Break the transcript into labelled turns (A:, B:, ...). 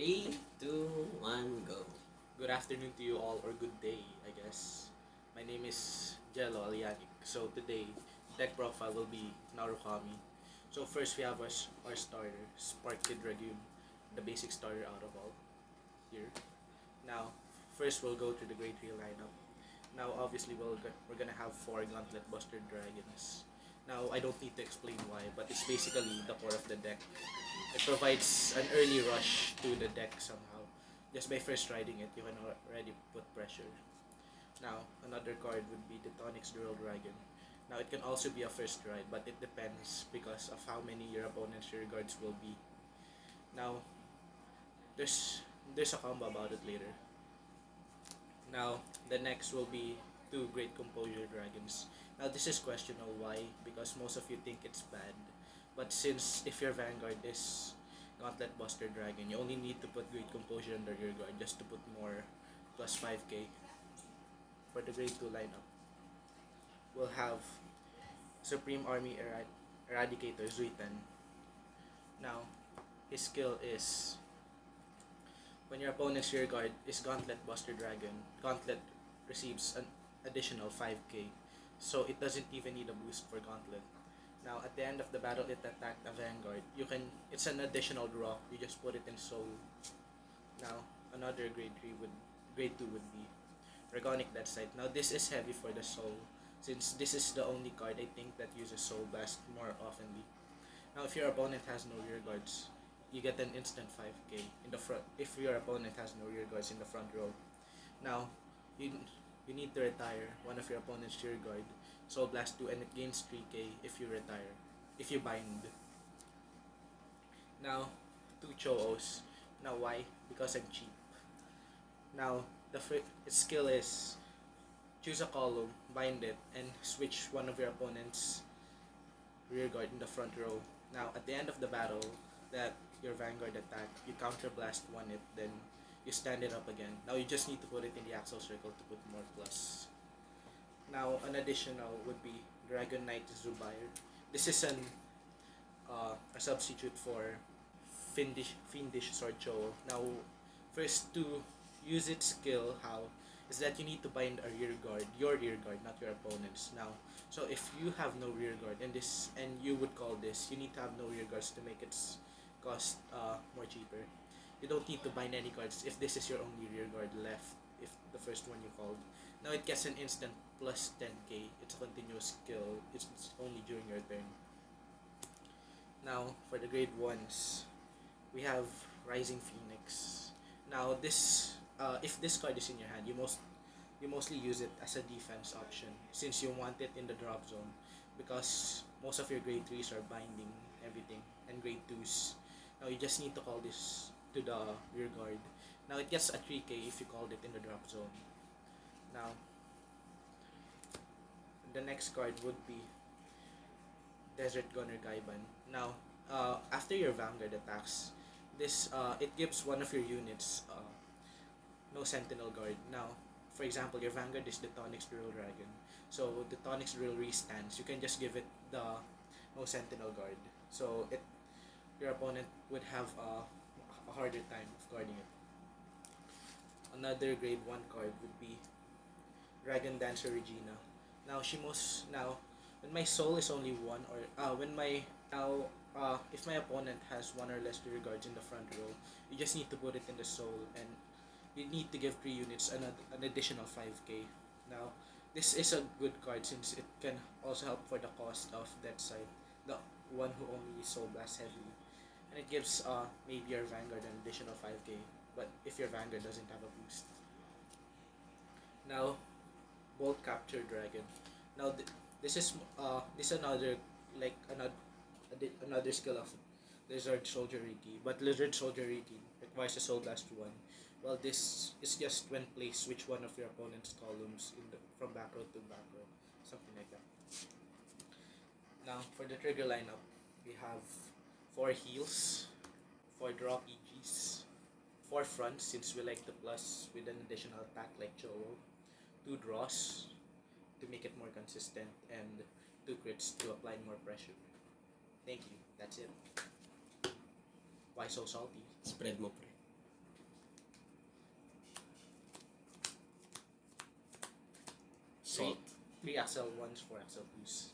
A: 3, 2, 1, go.
B: Good afternoon to you all, or good day, I guess. My name is Gelo. So today, deck profile will be Narukami. So first we have our starter, Spark Kid Dragoon, the basic starter out of all here. Now, first we'll go through the Grade 3 lineup. Now obviously we're gonna have 4 Gauntlet Buster Dragons. Now I don't need to explain why, but it's basically the core of the deck. It provides an early rush to the deck somehow. Just by first riding it, you can already put pressure. Now, another card would be Detonix Drill Dragon. Now, it can also be a first ride, but it depends because of how many your opponent's rear guards will be. Now, there's a combo about it later. Now, the next will be 2 Great Composure Dragons. Now, this is questionable. Why? Because most of you think it's bad. But since if your Vanguard is Gauntlet Buster Dragon, you only need to put Great Composure under your guard just to put more plus 5k. For the Grade 2 lineup, we'll have Supreme Army Eradicator Zuiten. Now, his skill is when your opponent's rear guard is Gauntlet Buster Dragon, Gauntlet receives an additional 5k. So it doesn't even need a boost for Gauntlet. Now, at the end of the battle, it attacked a Vanguard. It's an additional draw. You just put it in Soul. Now, another Grade 2 would be Regonic Death Sight. Now, this is heavy for the Soul, since this is the only card I think that uses Soul Blast more oftenly. Now, if your opponent has no rear guards, you get an instant 5k in the front. If your opponent has no rear guards in the front row. Now, you need to retire one of your opponent's rear guard, Soul Blast 2, and it gains 3k if you retire, if you bind. Now, 2 Cho-Os. Now, why? Because I'm cheap. Now, its skill is choose a column, bind it, and switch one of your opponent's rear guard in the front row. Now, at the end of the battle, that your Vanguard attack, you counterblast 1 it, then you stand it up again. Now, you just need to put it in the Axle Circle to put more plus. Now, an additional would be Dragon Knight Zubair. This is a substitute for Fiendish Sword Cho. Now, first to use its skill, how is that you need to bind a rear guard, your rear guard, not your opponent's. Now, so if you have no rear guard and you would call this, you need to have no rear guards to make its cost more cheaper. You don't need to bind any cards if this is your only rear guard left, if the first one you called. Now it gets an instant plus 10k. It's a continuous skill. It's only during your turn. Now, for the Grade 1s, we have Rising Phoenix. Now, if this card is in your hand, you mostly use it as a defense option since you want it in the drop zone, because most of your Grade 3s are binding everything, and Grade 2s. Now, you just need to call this to the rear guard. Now, it gets a 3k if you called it in the drop zone. Now, the next card would be Desert Gunner Gaiban. Now, after your Vanguard attacks, it gives one of your units no Sentinel Guard. Now, for example, your Vanguard is Detonix Drill Dragon. So, Detonix Drill restands. You can just give it the no Sentinel Guard. So, your opponent would have a harder time of guarding it. Another Grade 1 card would be Dragon Dancer Regina. Now, when my soul is only 1, or if my opponent has 1 or less rear guards in the front row, you just need to put it in the soul, and you need to give 3 units an additional 5k. Now, this is a good card since it can also help for the cost of that side, the one who only Soul Blast heavily. And it gives maybe your Vanguard an additional 5k, but if your Vanguard doesn't have a boost. Now, Bolt Capture Dragon. Now, this is another skill of Lizard Soldier Riki, but Lizard Soldier Riki requires a Soul Blast 1. Well, this is just when placed switch one of your opponent's columns from back row to back row, something like that. Now, for the trigger lineup, we have 4 heals, 4 draw PGs, 4 fronts since we like the plus with an additional attack like Cholo, 2 draws to make it more consistent, and 2 crits to apply more pressure. Thank you. That's it. Why so salty?
A: Spread mo, pre.
B: Three,
A: Salt.
B: three XL1s, four XL2s.